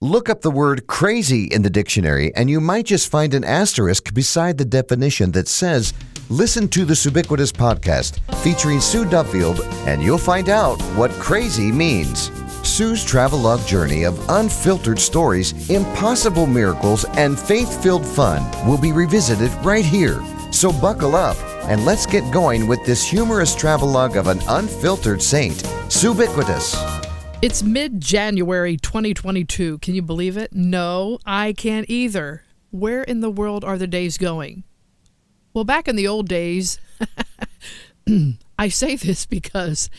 Look up the word crazy in the dictionary, and you might just find an asterisk beside the definition that says, listen to the Suebiquitous Podcast featuring Sue Duffield, and you'll find out what crazy means. Sue's travelogue journey of unfiltered stories, impossible miracles, and faith-filled fun will be revisited right here. So buckle up, and let's get going with this humorous travelogue of an unfiltered saint, Suebiquitous. It's mid-January 2022. Can you believe it? No, I can't either. Where in the world are the days going? Well, back in the old days, I say this because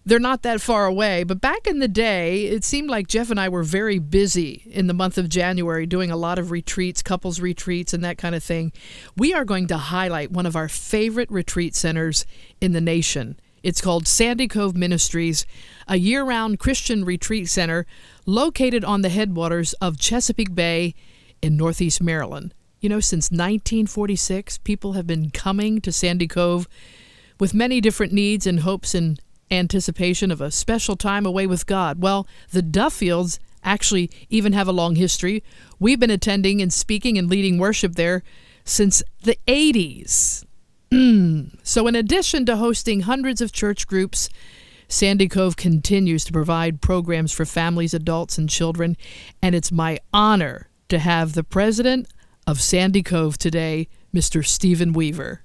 they're not that far away, but back in the day, it seemed like Jeff and I were very busy in the month of January doing a lot of retreats, couples retreats, and that kind of thing. We are going to highlight one of our favorite retreat centers in the nation. It's called Cove Ministries, a year-round Christian retreat center located on the headwaters of Chesapeake Bay in Northeast Maryland. You know, since 1946, people have been coming to Sandy Cove with many different needs and hopes and anticipation of a special time away with God. Well, the Duffields actually even have a long history. We've been attending and speaking and leading worship there since the 80s. So in addition to hosting hundreds of church groups, Sandy Cove continues to provide programs for families, adults, and children. And it's my honor to have the president of Sandy Cove today, Mr. Stephen Weaver.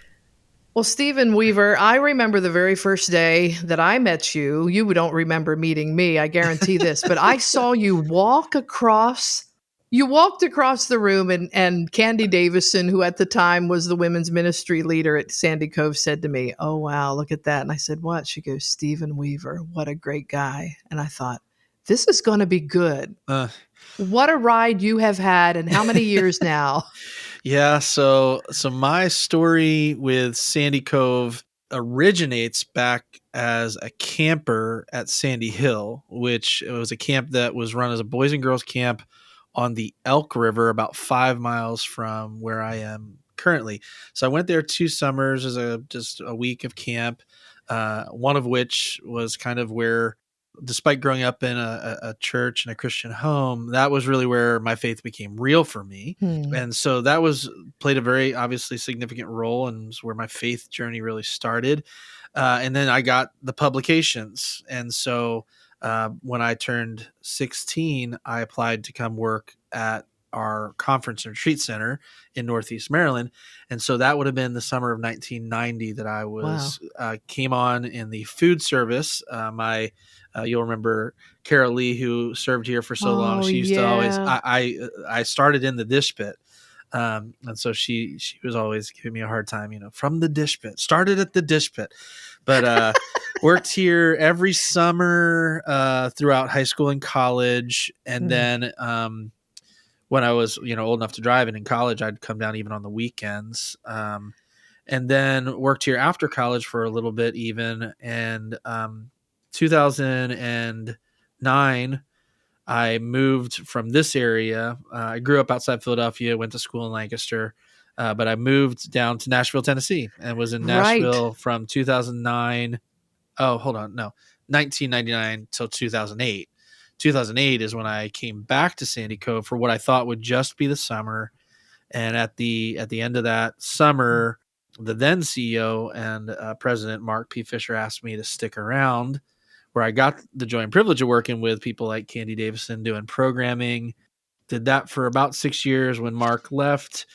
Well, Stephen Weaver, I remember the very first day that I met you. You don't remember meeting me, I guarantee this, but I saw you walked across the room and Candy Davison, who at the time was the women's ministry leader at Sandy Cove, said to me, "Oh, wow, look at that." And I said, "What?" She goes, "Stephen Weaver, what a great guy." And I thought, this is going to be good. What a ride you have had, and how many years now? Yeah, so my story with Sandy Cove originates back as a camper at Sandy Hill, which it was a camp that was run as a boys and girls camp on the Elk River, about 5 miles from where I am currently. So I went there 2 summers as just a week of camp, one of which was kind of where, despite growing up in a church and a Christian home, that was really where my faith became real for me. And so that played a very obviously significant role and was where my faith journey really started. And then I got the publications. And so when I turned 16, I applied to come work at our conference and retreat center in Northeast Maryland. And so that would have been the summer of 1990 that I came on in the food service. You'll remember Carol Lee, who served here for so long. She used to always, I started in the dish pit. And so she was always giving me a hard time, from the dish pit, started at the dish pit, but worked here every summer throughout high school and college. And then when I was, old enough to drive and in college, I'd come down even on the weekends. And then worked here after college for a little bit even. And 2009, I moved from this area. I grew up outside Philadelphia, went to school in Lancaster, but I moved down to Nashville, Tennessee, and was in Nashville from 1999 till 2008. 2008 is when I came back to Sandy Cove for what I thought would just be the summer. And at the end of that summer, the then CEO and President Mark P. Fisher asked me to stick around, where I got the joy and privilege of working with people like Candy Davison doing programming. Did that for about 6 years. When Mark left,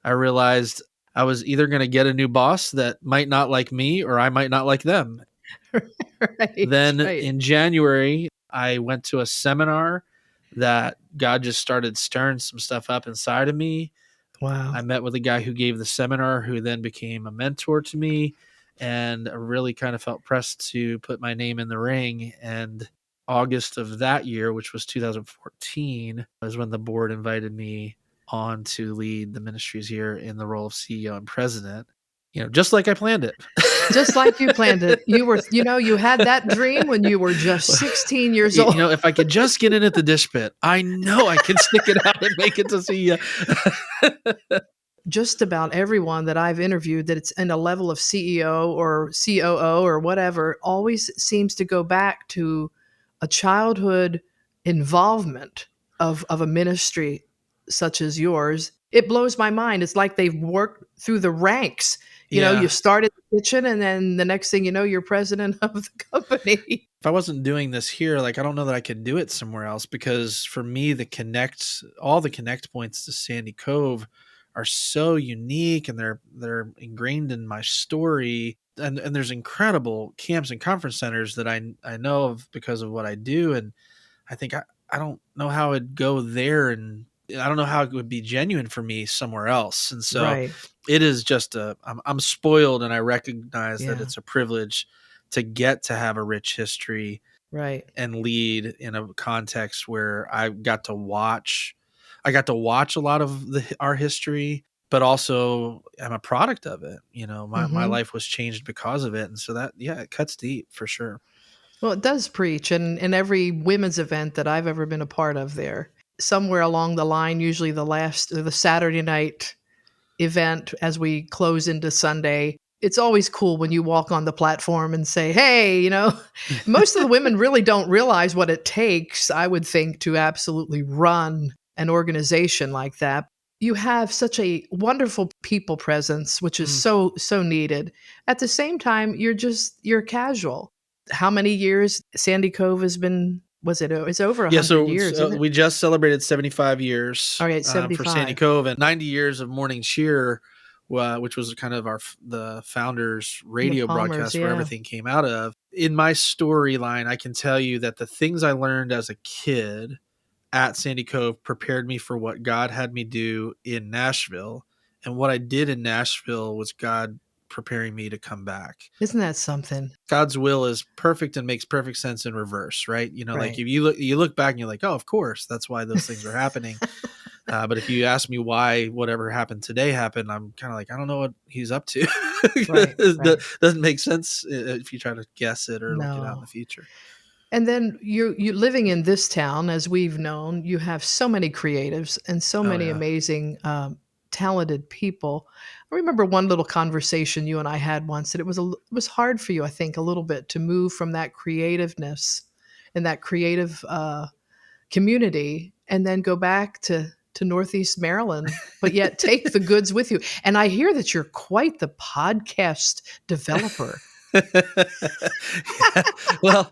I realized I was either going to get a new boss that might not like me or I might not like them. In January, I went to a seminar that God just started stirring some stuff up inside of me. Wow. I met with a guy who gave the seminar, who then became a mentor to me. And I really kind of felt pressed to put my name in the ring. And August of that year, which was 2014, was when the board invited me on to lead the ministries here in the role of CEO and president. Just like I planned it. Just like you planned it. You were, you had that dream when you were just 16 years old. If I could just get in at the dish pit, I know I can stick it out and make it to CEO. Just about everyone that I've interviewed that's in a level of CEO or COO or whatever always seems to go back to a childhood involvement of a ministry such as yours, it blows my mind. It's like they've worked through the ranks. You Yeah. start in the kitchen, and then the next thing you know, you're president of the company. If I wasn't doing this here, like I don't know that I could do it somewhere else, because for me, all the connect points to Sandy Cove are so unique, and they're ingrained in my story. And there's incredible camps and conference centers that I know of because of what I do. And I think I don't know how it'd go there, and I don't know how it would be genuine for me somewhere else. And so Right. it is just I'm spoiled, and I recognize that Yeah. it's a privilege to get to have a rich history Right. and lead in a context where I got to watch a lot of our history, but also I'm a product of it. My Hmm. life was changed because of it. And so that, yeah, it cuts deep for sure. Well, it does preach. And in every women's event that I've ever been a part of there, somewhere along the line, usually the Saturday night event as we close into Sunday, it's always cool when you walk on the platform and say, hey, most of the women really don't realize what it takes, I would think, to absolutely run an organization like that. You have such a wonderful people presence, which is Mm. so needed. At the same time, you're casual. How many years Sandy Cove has been? It's over Yeah, 100 so, years, isn't it? we just celebrated 75 years All right, for Sandy 75. Cove, and 90 years of Morning Cheer, which was kind of the founders' The radio Palmers, broadcast where yeah. everything came out of. In my storyline, I can tell you that the things I learned as a kid at Sandy Cove prepared me for what God had me do in Nashville. And what I did in Nashville was God preparing me to come back. Isn't that something? God's will is perfect and makes perfect sense in reverse, right? Like Right. if you look back and you're like, oh, of course, that's why those things are happening. But if you ask me why whatever happened today happened, I'm kind of like, I don't know what he's up to. Right, right. Doesn't make sense if you try to guess it or look it out in the No. future. And then you living in this town, as we've known, you have so many creatives and so Oh many yeah. amazing, talented people. I remember one little conversation you and I had once that it was hard for you, I think, a little bit to move from that creativeness and that creative community and then go back to Northeast Maryland, but yet take the goods with you. And I hear that you're quite the podcast developer. Yeah. Well,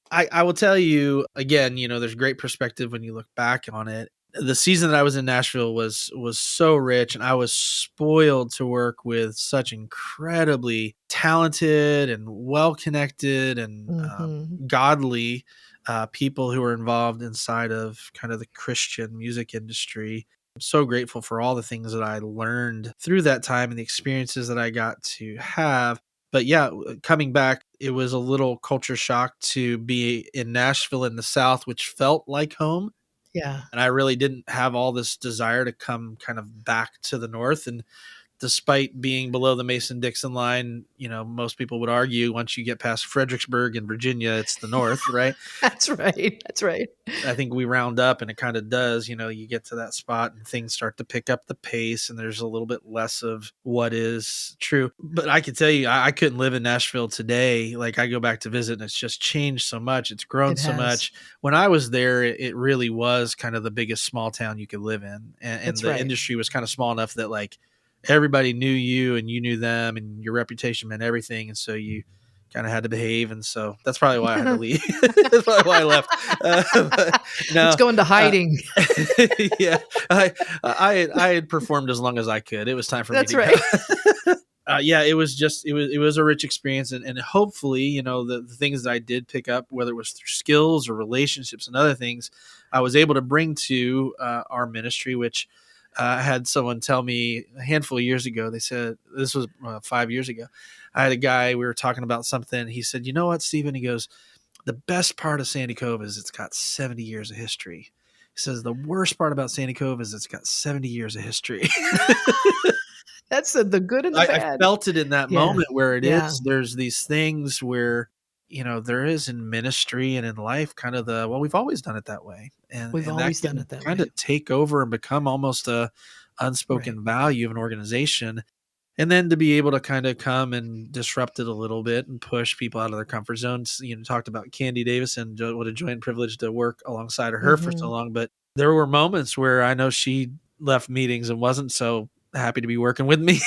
I will tell you again, there's great perspective when you look back on it. The season that I was in Nashville was so rich, and I was spoiled to work with such incredibly talented and well-connected and Hmm. godly people who were involved inside of kind of the Christian music industry. I'm so grateful for all the things that I learned through that time and the experiences that I got to have. But yeah, coming back, it was a little culture shock to be in Nashville in the South, which felt like home. Yeah. And I really didn't have all this desire to come kind of back to the North. And despite being below the Mason-Dixon line, most people would argue once you get past Fredericksburg in Virginia, it's the North, right? That's right. That's right. I think we round up, and it kind of does. You get to that spot and things start to pick up the pace, and there's a little bit less of what is true. But I can tell you, I couldn't live in Nashville today. Like, I go back to visit, and it's just changed so much. It's grown It so has. much. When I was there, it really was kind of the biggest small town you could live in. And That's the right. industry was kind of small enough that, like, everybody knew you and you knew them, and your reputation meant everything. And so you kind of had to behave. And so that's probably why I had to leave. That's probably why I left. No, It's going to hiding. yeah, I had performed as long as I could. It was time for That's me to right. go. Yeah, it was a rich experience, and hopefully, the things that I did pick up, whether it was through skills or relationships and other things, I was able to bring to our ministry, which I had someone tell me a handful of years ago. They said, this was 5 years ago. I had a guy, we were talking about something. He said, you know what, Stephen? He goes, the best part of Sandy Cove is it's got 70 years of history. He says, the worst part about Sandy Cove is it's got 70 years of history. That's the good and the I bad. felt it in that Yeah. moment where it Yeah. is. There's these things where, there is in ministry and in life kind of we've always done it that way. And We've that always done can it that kind way. of take over and become almost a unspoken Right. value of an organization. And then to be able to kind of come and disrupt it a little bit and push people out of their comfort zones. Talked about Candy Davis and what a joy and privilege to work alongside of her for so Mhm. long. But there were moments where I know she left meetings and wasn't so happy to be working with me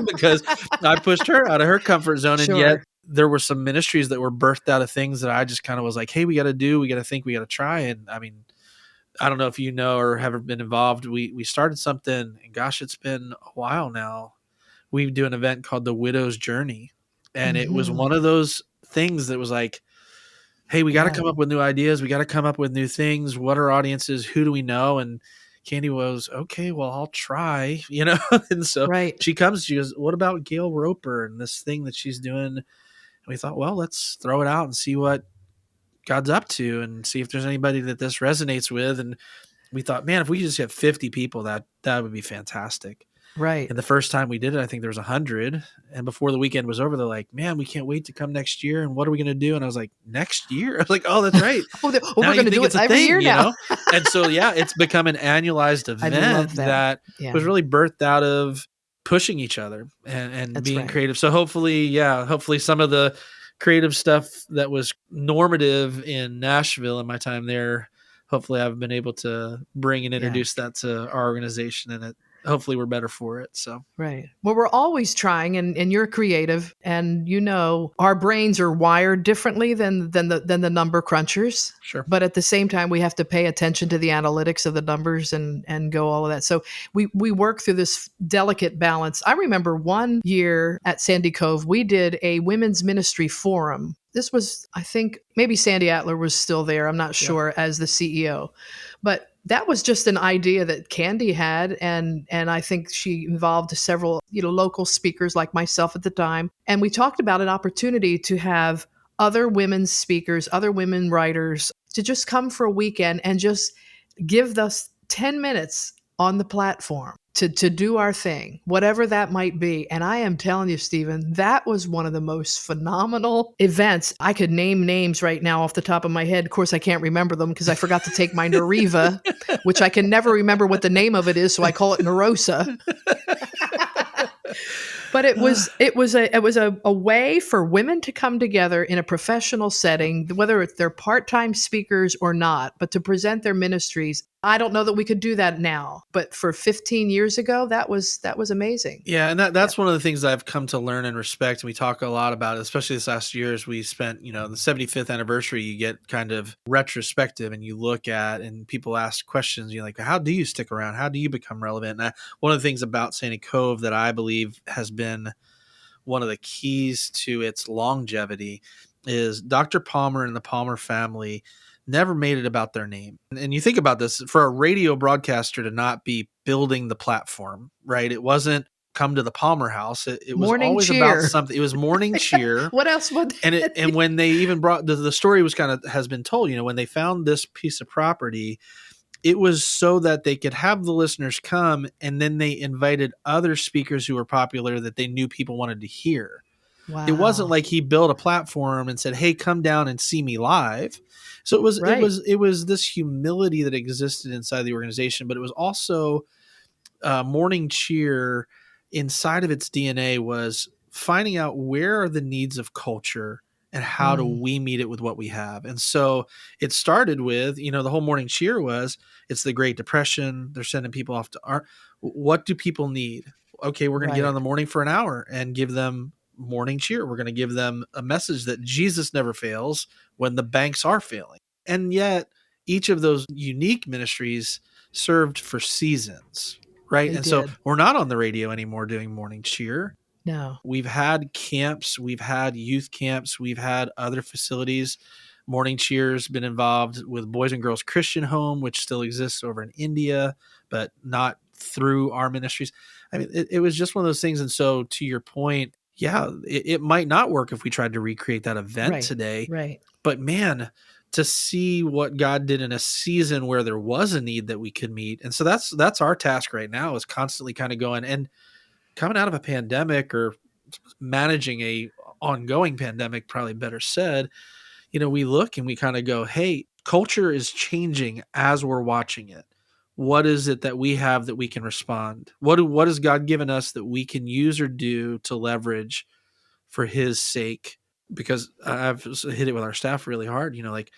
because I pushed her out of her comfort zone. And yet Sure. there were some ministries that were birthed out of things that I just kind of was like, hey, we got to do, we got to think, we got to try. And I mean, I don't know if you know or have been involved. We started something, and gosh, it's been a while now. We do an event called the Widow's Journey. And it was Mhm. one of those things that was like, hey, we got to Yeah. come up with new ideas. We got to come up with new things. What are audiences? Who do we know? And Candy was, okay, well, I'll try, And so Right. she goes, what about Gail Roper and this thing that she's doing? And we thought, well, let's throw it out and see what God's up to and see if there's anybody that this resonates with. And we thought, man, if we could just have 50 people, that would be fantastic. Right. And the first time we did it, I think there was 100. And before the weekend was over, they're like, man, we can't wait to come next year. And what are we going to do? And I was like, next year? I was like, oh, that's right. We're Now you going to think do it's it a every thing, year now. And so, yeah, it's become an annualized I event love that. that Yeah. was really birthed out of pushing each other and That's being right. creative. So hopefully some of the creative stuff that was normative in Nashville in my time there, hopefully I've been able to bring and introduce that to our organization, and hopefully we're better for it. So Right. Well, we're always trying, and you're creative, and our brains are wired differently than the number crunchers. sure. But at the same time, we have to pay attention to the analytics of the numbers and go all of that. So we work through this delicate balance. I remember one year at Sandy Cove, we did a women's ministry forum. This was, I think, maybe Sandy Atler was still there. I'm not sure, as the CEO, but that was just an idea that Candy had, and I think she involved several local speakers like myself at the time, and we talked about an opportunity to have other women speakers, other women writers to just come for a weekend and just give us 10 minutes on the platform to do our thing, whatever that might be. And I am telling you, Stephen, that was one of the most phenomenal events. I could name names right now off the top of my head. Of course, I can't remember them because I forgot to take my Nariva, which I can never remember what the name of it is, so I call it Narosa. But it was a way for women to come together in a professional setting, whether they're part-time speakers or not, but to present their ministries. I don't know that we could do that now, but for 15 years ago, that was amazing. Yeah, and that's one of the things I've come to learn and respect. And we talk a lot about it, especially this last year as we spent, the 75th anniversary, you get kind of retrospective and you look at, and people ask questions, like, how do you stick around? How do you become relevant? And one of the things about Sandy Cove that I believe has been one of the keys to its longevity is Dr. Palmer and the Palmer family never made it about their name. And you think about this, for a radio broadcaster to not be building the platform, right? It wasn't come to the Palmer house. It was Morning always about cheer. something. It was morning cheer. What else would And when they even brought the story was kind of has been told, when they found this piece of property, it was so that they could have the listeners come, and then they invited other speakers who were popular that they knew people wanted to hear. Wow. It wasn't like he built a platform and said, hey, come down and see me live. So it was this humility that existed inside the organization, but it was also morning cheer. Inside of its DNA was finding out where are the needs of culture and how do we meet it with what we have. And so it started with, the whole morning cheer was, it's the Great Depression. They're sending people off to art. What do people need? Okay, we're going to get on the morning for an hour and give them morning cheer. We're going to give them a message that Jesus never fails when the banks are failing. And yet each of those unique ministries served for seasons, right? So we're not on the radio anymore doing morning cheer. No. We've had camps, we've had youth camps, we've had other facilities. Morning Cheer's been involved with Boys and Girls Christian Home, which still exists over in India, but not through our ministries. I mean, it was just one of those things. And so to your point, it might not work if we tried to recreate that event today. Right. But man, to see what God did in a season where there was a need that we could meet. And so that's our task right now, is constantly kind of going, and coming out of a pandemic, or managing a ongoing pandemic, probably better said, we look and we kind of go, hey, culture is changing as we're watching it. What is it that we have that we can respond? What has God given us that we can use or do to leverage for his sake? Because I've hit it with our staff really hard, like,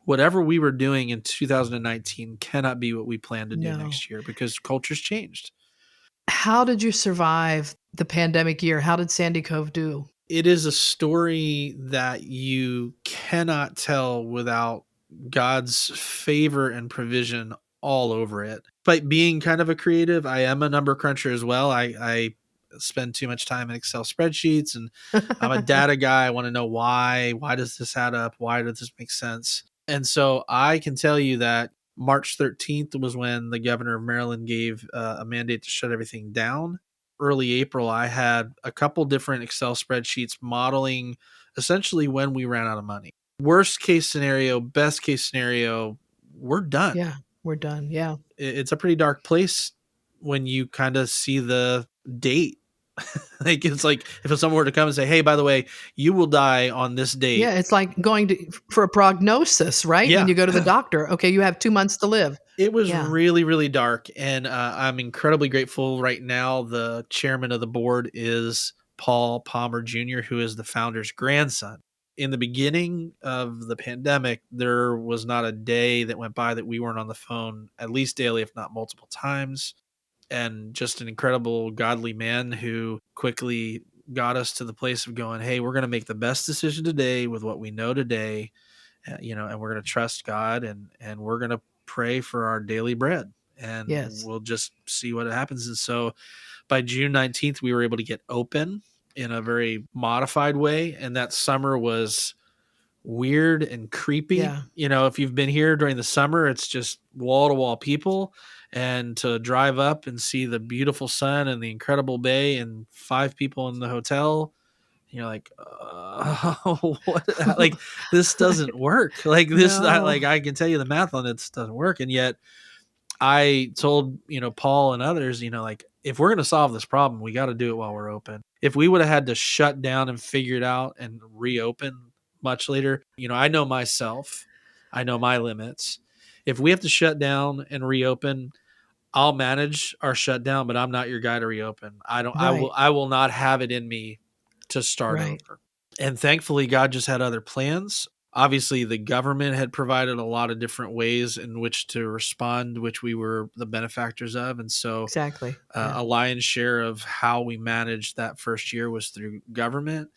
whatever we were doing in 2019 cannot be what we plan to do No. next year because culture's changed. How did you survive the pandemic year? How did Sandy Cove do? It is a story that you cannot tell without God's favor and provision all over it. But being kind of a creative, I am a number cruncher as well. I spend too much time in Excel spreadsheets, and I'm a data guy. I want to know why. Why does this add up? Why does this make sense? And so I can tell you that March 13th was when the governor of Maryland gave a mandate to shut everything down. Early April, I had a couple different Excel spreadsheets modeling essentially when we ran out of money. Worst case scenario, best case scenario, we're done. Yeah, we're done. Yeah. It's a pretty dark place when you kind of see the date. Like, it's like if someone were to come and say, hey, by the way, you will die on this date. Yeah, it's like going for a prognosis, right? Yeah. When you go to the doctor, okay, you have 2 months to live. It was Yeah. really, really dark. And I'm incredibly grateful right now. The chairman of the board is Paul Palmer Jr., who is the founder's grandson. In the beginning of the pandemic, there was not a day that went by that we weren't on the phone, at least daily, if not multiple times. And just an incredible godly man who quickly got us to the place of going, hey, we're going to make the best decision today with what we know today, and we're going to trust God, and we're going to pray for our daily bread, and Yes. we'll just see what happens. And so by June 19th, we were able to get open in a very modified way. And that summer was weird and creepy. Yeah. If you've been here during the summer, it's just wall to wall people, and to drive up and see the beautiful sun and the incredible bay and 5 people in the hotel, you're like, what? Like, this doesn't work. Like this, No. I can tell you the math on it doesn't work. And yet I told, Paul and others, like, if we're going to solve this problem, we got to do it while we're open. If we would have had to shut down and figure it out and reopen much later, I know myself, I know my limits. If we have to shut down and reopen, I'll manage our shutdown, but I'm not your guy to reopen. I will not have it in me to start over. And thankfully, God just had other plans. Obviously, the government had provided a lot of different ways in which to respond, which we were the benefactors of. And so Exactly. a lion's share of how we managed that first year was through government.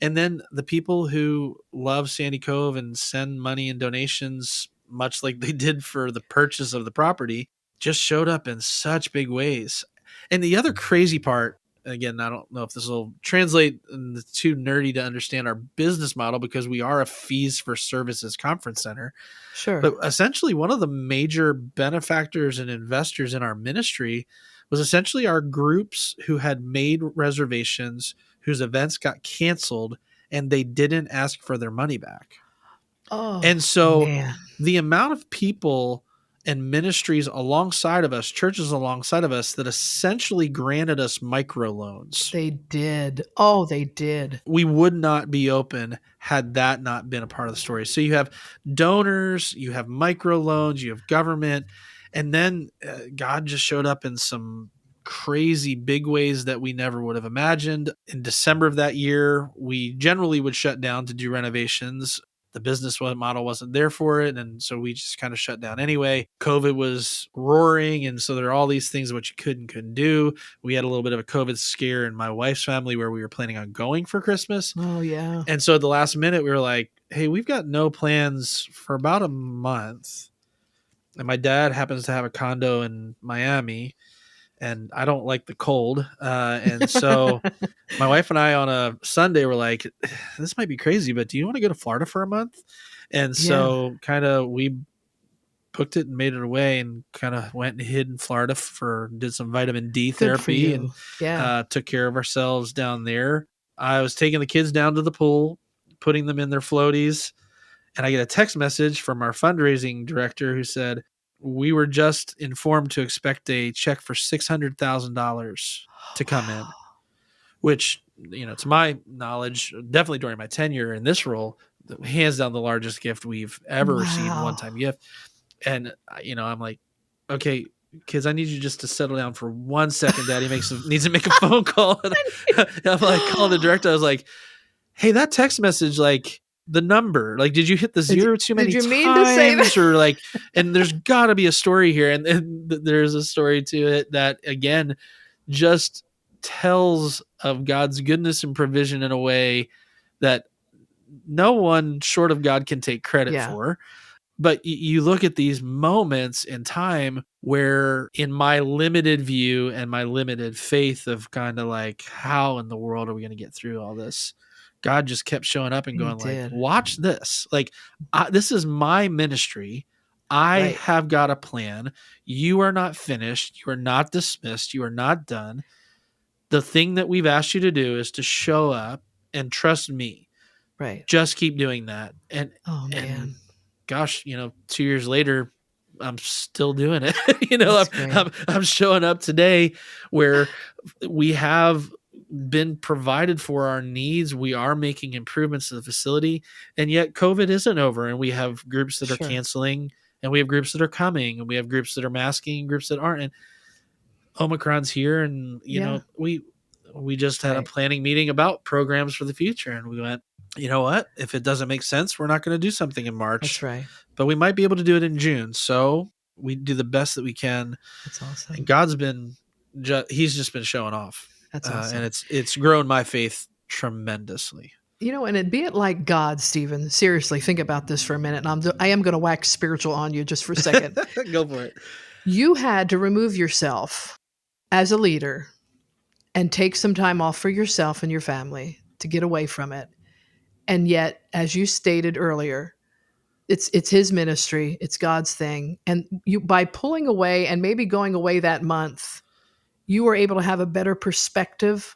And then the people who love Sandy Cove and send money and donations, much like they did for the purchase of the property, just showed up in such big ways. And the other crazy part, again, I don't know if this will translate, and it's too nerdy to understand our business model because we are a fees for services conference center. Sure. But essentially, one of the major benefactors and investors in our ministry was essentially our groups who had made reservations, whose events got canceled, and they didn't ask for their money back. Oh, and so man. the amount of people and ministries alongside of us, churches alongside of us, that essentially granted us microloans. They did. Oh, they did. We would not be open had that not been a part of the story. So you have donors, you have microloans, you have government, and then God just showed up in some crazy big ways that we never would have imagined. In December of that year, we generally would shut down to do renovations. The business model wasn't there for it. And so we just kind of shut down anyway. COVID was roaring. And so there are all these things which you couldn't do. We had a little bit of a COVID scare in my wife's family where we were planning on going for Christmas. Oh, yeah. And so at the last minute, we were like, hey, we've got no plans for about a month. And my dad happens to have a condo in Miami, and I don't like the cold. And so my wife and I on a Sunday were like, this might be crazy, but do you want to go to Florida for a month? And so kind of we booked it and made it away and kind of went and hid in Florida did some vitamin D therapy and took care of ourselves down there. I was taking the kids down to the pool, putting them in their floaties. And I get a text message from our fundraising director who said, we were just informed to expect a check for $600,000 to come in, which, to my knowledge, definitely during my tenure in this role, hands down the largest gift we've ever received, one-time gift. And, I'm like, okay, kids, I need you just to settle down for 1 second. Daddy needs to make a phone call. And I'm like calling the director. I was like, hey, that text message, like, the number? Like, did you hit the zero too many did you mean to say that? times? Or like, and there's got to be a story here. And there's a story to it that, again, just tells of God's goodness and provision in a way that no one short of God can take credit for. But you look at these moments in time where, in my limited view and my limited faith of kind of like, how in the world are we going to get through all this? God just kept showing up and going like, watch this. Like, this is my ministry. I have got a plan. You are not finished. You are not dismissed. You are not done. The thing that we've asked you to do is to show up and trust me. Right. Just keep doing that. And, oh, man. And gosh, 2 years later, I'm still doing it. I'm showing up today where we have been provided for our needs. We are making improvements to the facility, and yet COVID isn't over. And we have groups that are canceling, and we have groups that are coming, and we have groups that are masking, groups that aren't. And Omicron's here, and we just had a planning meeting about programs for the future, and we went, you know what? If it doesn't make sense, we're not going to do something in March. That's right. But we might be able to do it in June. So we do the best that we can. That's awesome. And God's been, he's just been showing off. That's awesome. And it's grown my faith tremendously. And it'd be it like God, Stephen. Seriously, think about this for a minute. And I am going to wax spiritual on you just for a second. Go for it. You had to remove yourself as a leader and take some time off for yourself and your family to get away from it. And yet, as you stated earlier, it's his ministry, it's God's thing. And you, by pulling away and maybe going away that month, you were able to have a better perspective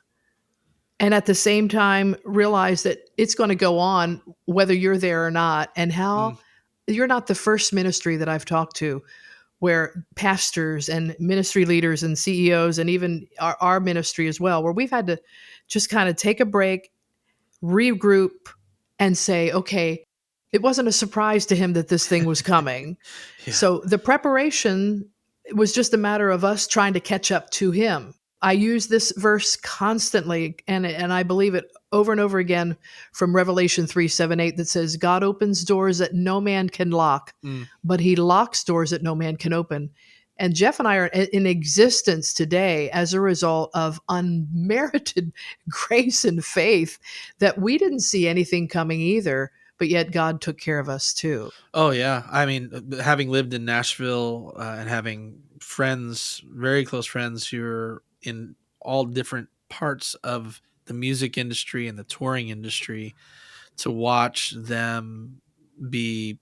and at the same time realize that it's going to go on whether you're there or not. And how you're not the first ministry that I've talked to where pastors and ministry leaders and CEOs and even our ministry as well, where we've had to just kind of take a break, regroup, and say, okay, it wasn't a surprise to him that this thing was coming. So the preparation was just a matter of us trying to catch up to him. I use this verse constantly, and I believe it over and over again from Revelation 3:7-8 that says, God opens doors that no man can lock, but he locks doors that no man can open. And Jeff and I are in existence today as a result of unmerited grace and faith that we didn't see anything coming either, but yet God took care of us too. Oh, yeah. I mean, having lived in Nashville and having friends, very close friends who are in all different parts of the music industry and the touring industry, to watch them be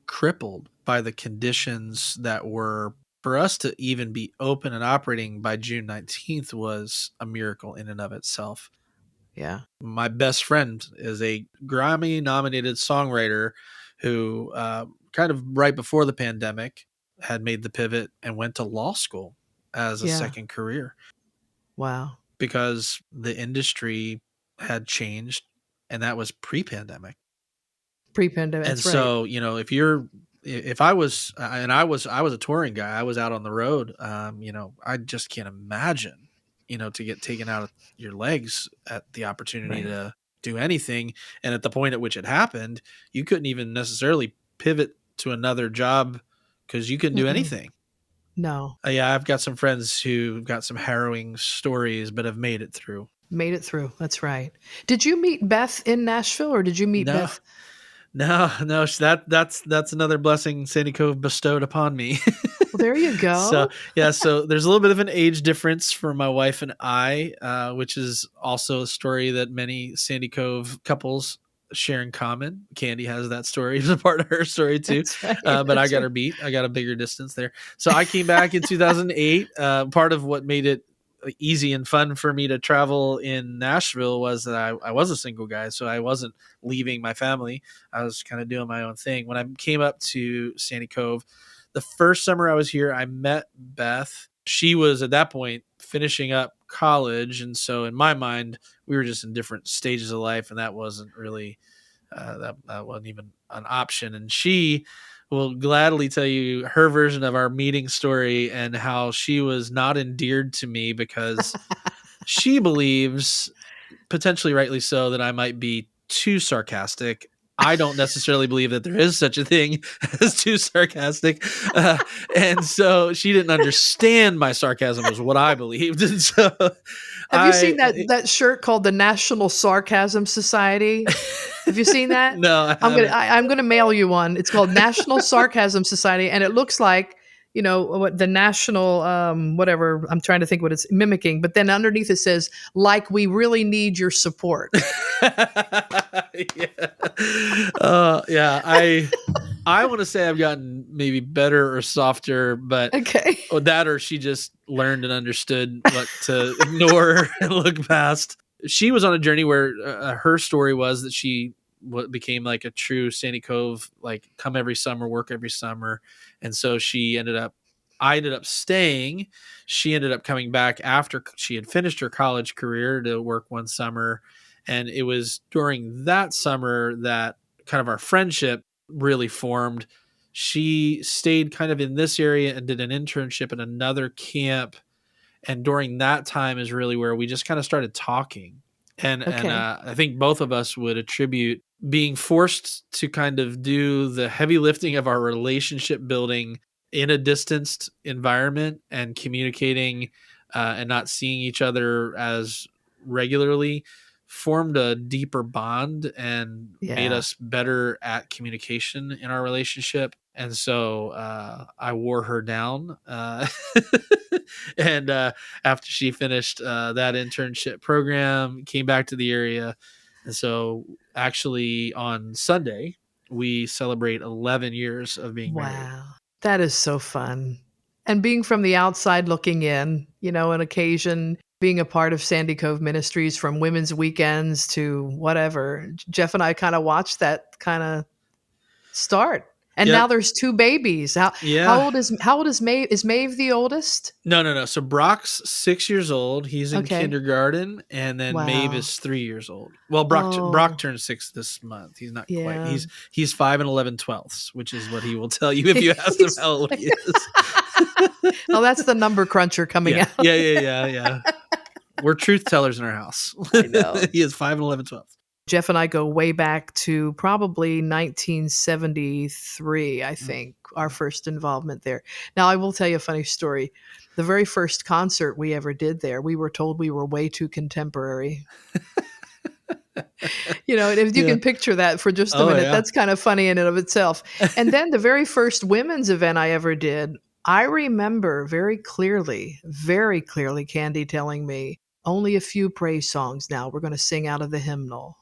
crippled by the conditions that were, for us to even be open and operating by June 19th was a miracle in and of itself. Yeah. My best friend is a Grammy-nominated songwriter who kind of right before the pandemic had made the pivot and went to law school as a second career. Wow. Because the industry had changed, and that was pre-pandemic. Pre-pandemic. And so, if I was a touring guy, I was out on the road. I just can't imagine, to get taken out of your legs at the opportunity to do anything. And at the point at which it happened, you couldn't even necessarily pivot to another job because you couldn't do anything. No. I've got some friends who got some harrowing stories, but have made it through. Made it through. That's right. Did you meet Beth in Nashville, or did you meet Beth? No. That's another blessing Sandy Cove bestowed upon me. Well, there you go. So there's a little bit of an age difference for my wife and I, which is also a story that many Sandy Cove couples share in common. Candy has that story as a part of her story too. Right, but I got her beat. I got a bigger distance there. So I came back in 2008. Part of what made it easy and fun for me to travel in Nashville was that I was a single guy. So I wasn't leaving my family. I was kind of doing my own thing. When I came up to Sandy Cove, the first summer I was here, I met Beth. She was at that point finishing up college. And so in my mind, we were just in different stages of life, and that wasn't really, that wasn't even an option. And she will gladly tell you her version of our meeting story and how she was not endeared to me because she believes, potentially rightly so, that I might be too sarcastic I don't necessarily believe that there is such a thing as too sarcastic. And so she didn't understand my sarcasm was what I believed. And so Have you seen that shirt called the National Sarcasm Society? Have you seen that? No, I haven't. I'm gonna mail you one. It's called National Sarcasm Society, and it looks like, you know, what the national whatever, I'm trying to think what it's mimicking, but then underneath it says, like, we really need your support. I want to say I've gotten maybe better or softer, but Okay. or that, or she just learned and understood what to ignore and look past. She was on a journey where her story was that she became like a true Sandy Cove, like come every summer, work every summer. And so I ended up staying. She ended up coming back after she had finished her college career to work one summer. And it was during that summer that kind of our friendship really formed. She stayed kind of in this area and did an internship at another camp. And during that time is really where we just kind of started talking. And I think both of us would attribute being forced to kind of do the heavy lifting of our relationship building in a distanced environment and communicating and not seeing each other as regularly formed a deeper bond and made us better at communication in our relationship. And so I wore her down. And after she finished that internship program, came back to the area. And so actually on Sunday, we celebrate 11 years of being married. Wow. That is so fun. And being from the outside looking in, you know, an occasion, being a part of Sandy Cove Ministries from women's weekends to whatever. Jeff and I kind of watched that kind of start. And now there's 2 babies. How old is Maeve? Is Maeve the oldest? No. So Brock's 6 years old. He's in kindergarten, and then Maeve is 3 years old. Well, Brock turned 6 this month. He's not quite. He's 5 and 11/12, which is what he will tell you if you ask him how old he is. Oh, that's the number cruncher coming out. Yeah. We're truth tellers in our house. I know. He is 5 and 11/12. Jeff and I go way back to probably 1973, I think, our first involvement there. Now, I will tell you a funny story. The very first concert we ever did there, we were told we were way too contemporary. You know, if you can picture that for just a minute, that's kind of funny in and of itself. And then the very first women's event I ever did, I remember very clearly, Candy telling me, only a few praise songs now. We're going to sing out of the hymnal.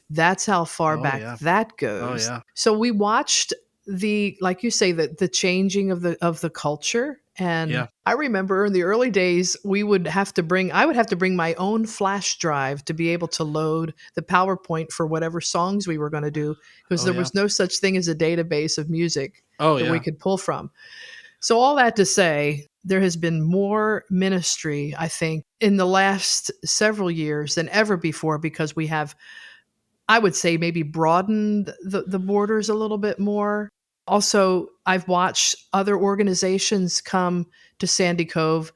That's how far back that goes. So we watched like you say, the changing of the culture. And I remember in the early days, I would have to bring my own flash drive to be able to load the PowerPoint for whatever songs we were going to do, because there was no such thing as a database of music that we could pull from. So all that to say, there has been more ministry, I think, in the last several years than ever before, because we have, I would say, maybe broadened the borders a little bit more. Also, I've watched other organizations come to Sandy Cove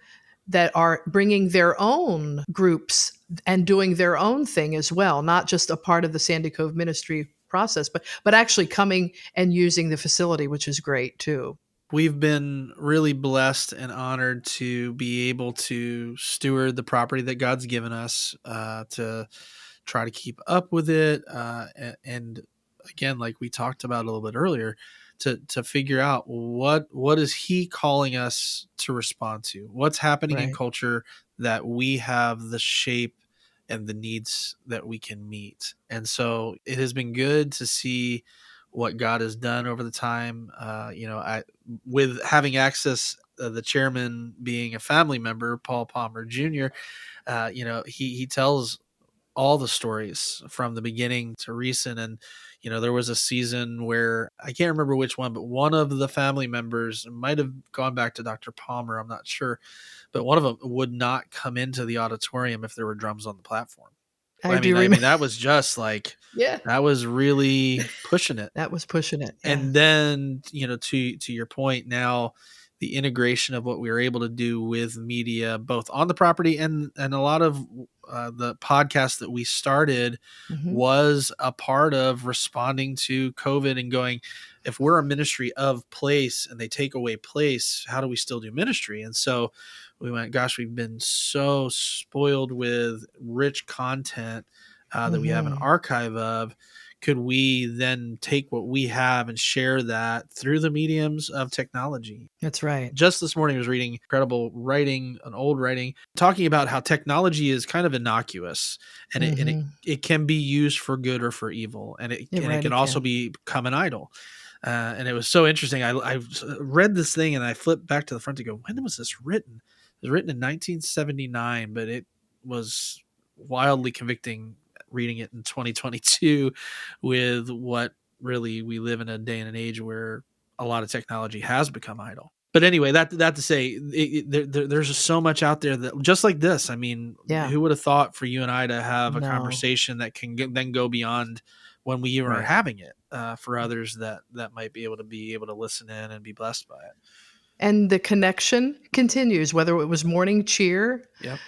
that are bringing their own groups and doing their own thing as well, not just a part of the Sandy Cove ministry process, but actually coming and using the facility, which is great too. We've been really blessed and honored to be able to steward the property that God's given us, to try to keep up with it. And again, like we talked about a little bit earlier, to figure out what is he calling us to respond to? What's happening in culture that we have the shape and the needs that we can meet. And so it has been good to see what God has done over the time. With having access, the chairman being a family member, Paul Palmer Jr., he tells all the stories from the beginning to recent. And, there was a season where I can't remember which one, but one of the family members might have gone back to Dr. Palmer. I'm not sure, but one of them would not come into the auditorium if there were drums on the platform. I mean, that was just like, that was really pushing it. That was pushing it. Yeah. And then, to your point now, the integration of what we were able to do with media, both on the property and a lot of the podcast that we started Mhm. was a part of responding to COVID and going, if we're a ministry of place and they take away place, how do we still do ministry? And so we went, gosh, we've been so spoiled with rich content that we have an Mhm. archive of. Could we then take what we have and share that through the mediums of technology? That's right. Just this morning I was reading incredible writing, an old writing, talking about how technology is kind of innocuous, and Mhm. it can be used for good or for evil, and it Right, can it also can. become an idol. And it was so interesting. I read this thing and I flipped back to the front to go, when was this written? It was written in 1979, but it was wildly convicting reading it in 2022 with what really we live in a day and an age where a lot of technology has become idle. But anyway, that to say, there's just so much out there that just like this. I mean, Yeah. who would have thought for you and I to have a No. conversation that can then go beyond when we even are Right. having it for others that might be able to listen in and be blessed by it. And the connection continues, whether it was morning cheer, Yep.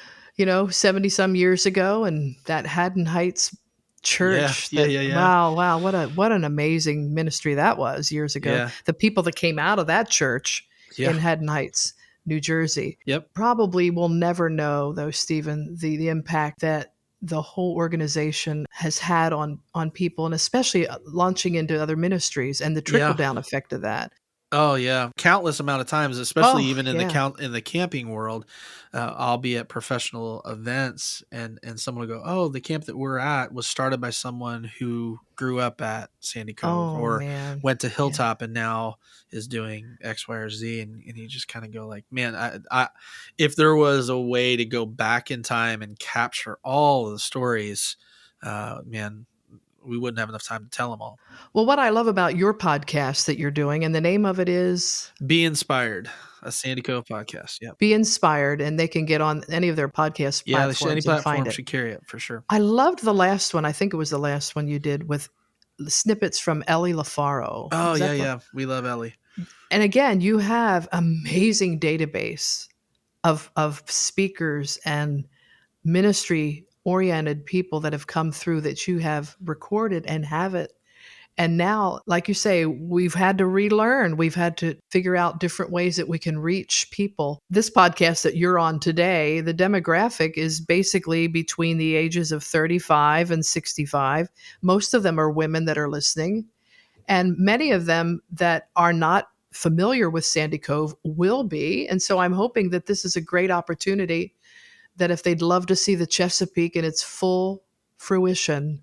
70 some years ago, and that Haddon Heights Yeah. church Yeah. that, Yeah. Yeah. wow, what an amazing ministry that was years ago. Yeah. The people that came out of that church Yeah. in Haddon Heights, New Jersey, Yep. probably will never know, though, Stephen, the impact that the whole organization has had on people, and especially launching into other ministries and the trickle Yeah. down effect of that. Oh yeah, countless amount of times, especially Oh, even in yeah. the camping world. I'll be at professional events, and someone will go, "Oh, the camp that we're at was started by someone who grew up at Sandy Cove Oh, or man. went to Yeah. Hilltop and now is doing X, Y, or Z." And you just kind of go like, "Man, if there was a way to go back in time and capture all of the stories, man, we wouldn't have enough time to tell them all." Well, what I love about your podcast that you're doing, and the name of it is Be Inspired, a Sandy Cove podcast. Yep. Be Inspired, and they can get on any of their podcast Yeah, any platforms and find platform it. should carry it for sure. I loved the last one. I think it was the last one you did with snippets from Ellie LaFaro. Oh Was yeah, that the- yeah. We love Ellie. And again, you have amazing database of speakers and ministry oriented people that have come through that you have recorded and have it. And now, like you say, we've had to relearn. We've had to figure out different ways that we can reach people. This podcast that you're on today, the demographic is basically between the ages of 35 and 65. Most of them are women that are listening. And many of them that are not familiar with Sandy Cove will be. And so I'm hoping that this is a great opportunity that if they'd love to see the Chesapeake in its full fruition,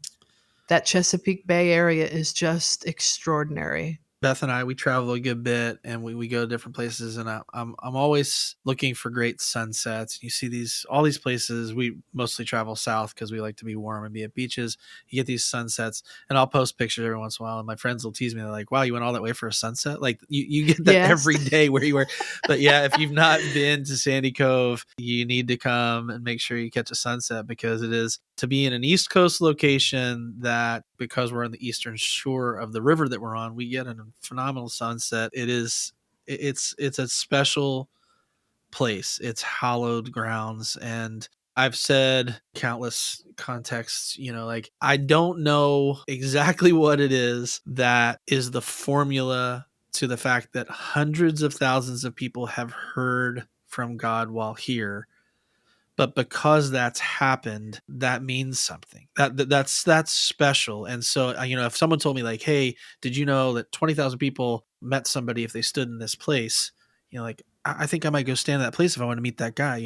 that Chesapeake Bay area is just extraordinary. Beth and I, we travel a good bit, and we go to different places, and I'm always looking for great sunsets. You see all these places. We mostly travel south because we like to be warm and be at beaches. You get these sunsets, and I'll post pictures every once in a while, and my friends will tease me. They're like, "Wow, you went all that way for a sunset?" Like you get that Yes. every day where you were. But yeah, if you've not been to Sandy Cove, you need to come and make sure you catch a sunset, because it is to be in an East Coast location that, because we're on the eastern shore of the river that we're on, we get a phenomenal sunset. It's a special place. It's hallowed grounds. And I've said countless contexts, like, I don't know exactly what it is that is the formula to the fact that hundreds of thousands of people have heard from God while here. But because that's happened, that means something. That's special. And so, if someone told me like, "Hey, did you know that 20,000 people met somebody if they stood in this place?" Like, I think I might go stand in that place if I want to meet that guy.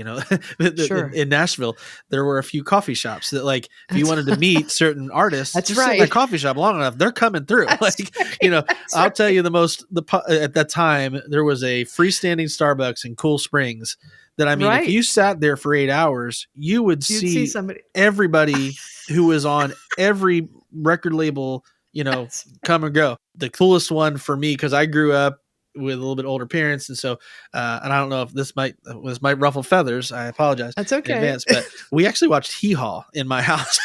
Sure. In Nashville, there were a few coffee shops that, like, if you wanted to meet certain artists, That's just sit in right. that coffee shop long enough, they're coming through. I'll tell you at that time, there was a freestanding Starbucks in Cool Springs that, Right. if you sat there for 8 hours, you would You'd see somebody. everybody who was on every record label, come and go. The coolest one for me, because I grew up with a little bit older parents, and so and I don't know if this might ruffle feathers. I apologize. That's okay. In advance, but we actually watched Hee Haw in my house,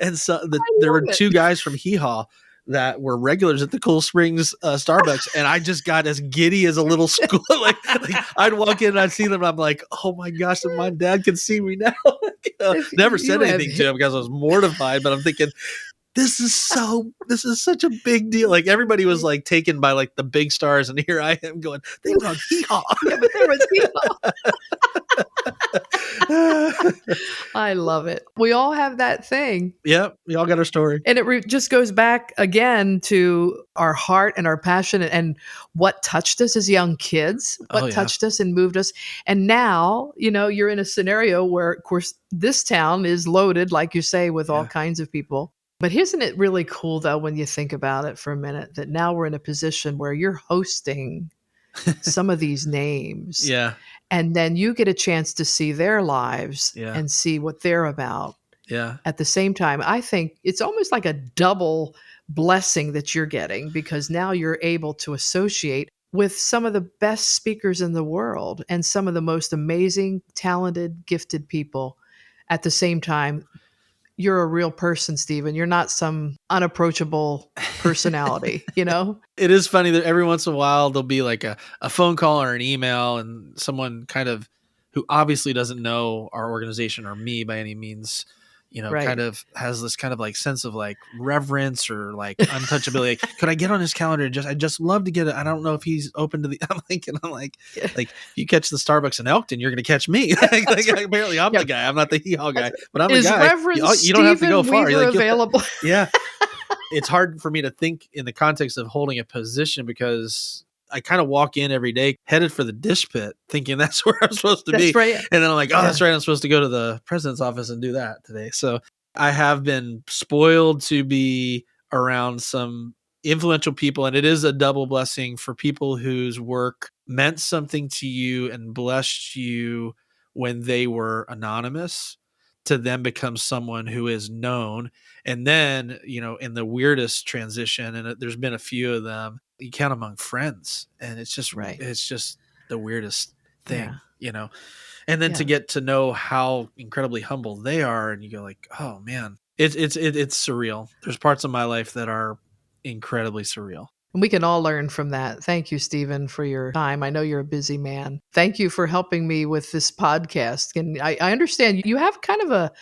and so there were it. two guys from Hee Haw that were regulars at the Cool Springs Starbucks, and I just got as giddy as a little school. like I'd walk in and I'd see them, and I'm like, oh my gosh, if my dad can see me now. Never said anything to him because I was mortified, but I'm thinking, this is such a big deal. Like everybody was like taken by like the big stars, and here I am going, they were on hee-haw. Yeah, but there was hee-haw. I love it. We all have that thing. Yep, we all got our story. And it just goes back again to our heart and our passion and what touched us as young kids, what touched us and moved us. And now, you're in a scenario where, of course, this town is loaded, like you say, with all kinds of people. But isn't it really cool, though, when you think about it for a minute, that now we're in a position where you're hosting some of these names. Yeah. And then you get a chance to see their lives and see what they're about. Yeah. At the same time, I think it's almost like a double blessing that you're getting, because now you're able to associate with some of the best speakers in the world and some of the most amazing, talented, gifted people. At the same time, you're a real person, Stephen. You're not some unapproachable personality, It is funny that every once in a while there'll be like a phone call or an email, and someone kind of who obviously doesn't know our organization or me by any means, kind of has this kind of like sense of like reverence or like untouchability. Like, could I get on his calendar? I just love to get it. I don't know if he's open to the, I'm like, if you catch the Starbucks in Elkton, you're going to catch me. Apparently I'm the guy. I'm not the hee-haw guy, but I'm the guy. Reverend you don't have to go far. Weaver available? Yeah. It's hard for me to think in the context of holding a position, because I kind of walk in every day headed for the dish pit thinking that's where I'm supposed to be. Right. And then I'm like, that's right. I'm supposed to go to the president's office and do that today. So I have been spoiled to be around some influential people. And it is a double blessing for people whose work meant something to you and blessed you when they were anonymous, to then become someone who is known. And then, in the weirdest transition, and there's been a few of them, you count among friends, and it's just it's just the weirdest thing, and then to get to know how incredibly humble they are, and you go like, oh man, it's surreal. There's parts of my life that are incredibly surreal. And we can all learn from that. Thank you, Stephen, for your time. I know you're a busy man. Thank you for helping me with this podcast. And I understand you have kind of a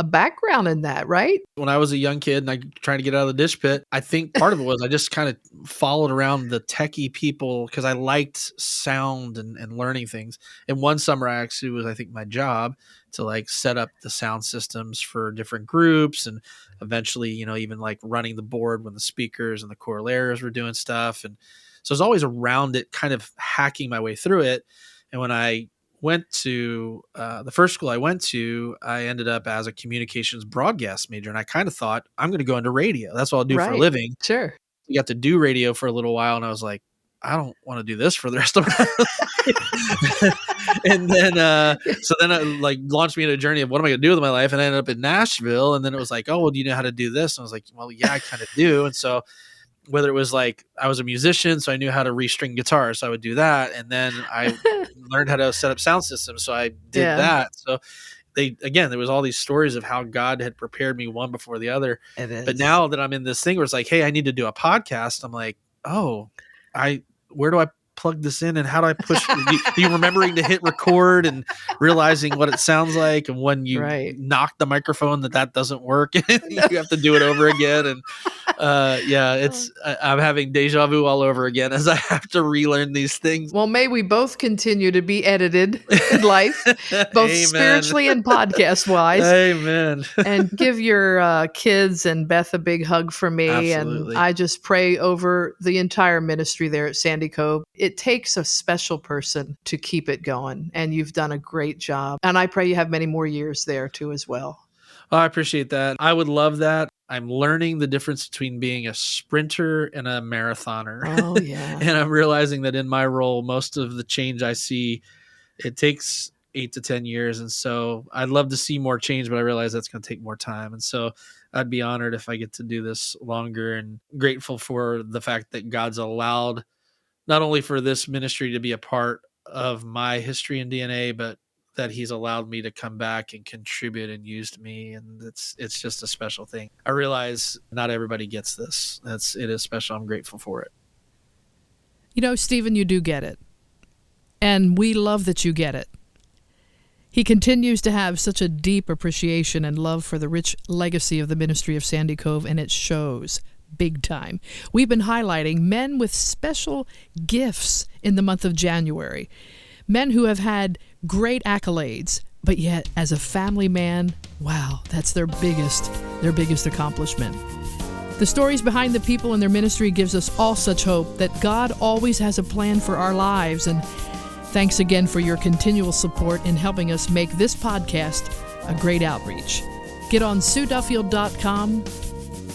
background in that, right? When I was a young kid and I trying to get out of the dish pit, I think part of it was I just kind of followed around the techie people because I liked sound and learning things. And one summer actually was, I think, my job to like set up the sound systems for different groups, and eventually, even like running the board when the speakers and the choraleiros were doing stuff. And so I was always around it, kind of hacking my way through it. And when I went to the first school I went to, I ended up as a communications broadcast major. And I kind of thought, I'm going to go into radio. That's what I'll do for a living. Sure. You got to do radio for a little while. And I was like, I don't want to do this for the rest of my life. And then, so then it like launched me into a journey of what am I going to do with my life? And I ended up in Nashville. And then it was like, oh, well, do you know how to do this? And I was like, well, yeah, I kind of do. And so whether it was like, I was a musician, so I knew how to restring guitars, so I would do that. And then I learned how to set up sound systems. So I did that. So there was all these stories of how God had prepared me one before the other. But now that I'm in this thing where it's like, hey, I need to do a podcast. I'm like, where do I plug this in, and how do I push? you remembering to hit record and realizing what it sounds like, and when you knock the microphone that doesn't work, and you have to do it over again. And I'm having deja vu all over again as I have to relearn these things. Well, may we both continue to be edited in life, both spiritually and podcast wise. Amen. And give your kids and Beth a big hug from me. Absolutely. And I just pray over the entire ministry there at Sandy Cove. It takes a special person to keep it going, and you've done a great job. And I pray you have many more years there too as well. Oh, I appreciate that. I would love that. I'm learning the difference between being a sprinter and a marathoner. Oh, yeah. And I'm realizing that in my role, most of the change I see, it takes 8 to 10 years. And so I'd love to see more change, but I realize that's going to take more time. And so I'd be honored if I get to do this longer, and grateful for the fact that God's allowed not only for this ministry to be a part of my history and DNA, but that he's allowed me to come back and contribute and used me. And it's just a special thing. I realize not everybody gets this. It is special. I'm grateful for it. You know, Stephen, you do get it. And we love that you get it. He continues to have such a deep appreciation and love for the rich legacy of the ministry of Sandy Cove, and it shows big time. We've been highlighting men with special gifts in the month of January, men who have had great accolades, but yet as a family man, wow, that's their biggest accomplishment. The stories behind the people in their ministry gives us all such hope that God always has a plan for our lives. And thanks again for your continual support in helping us make this podcast a great outreach. Get on SueDuffield.com.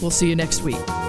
We'll see you next week.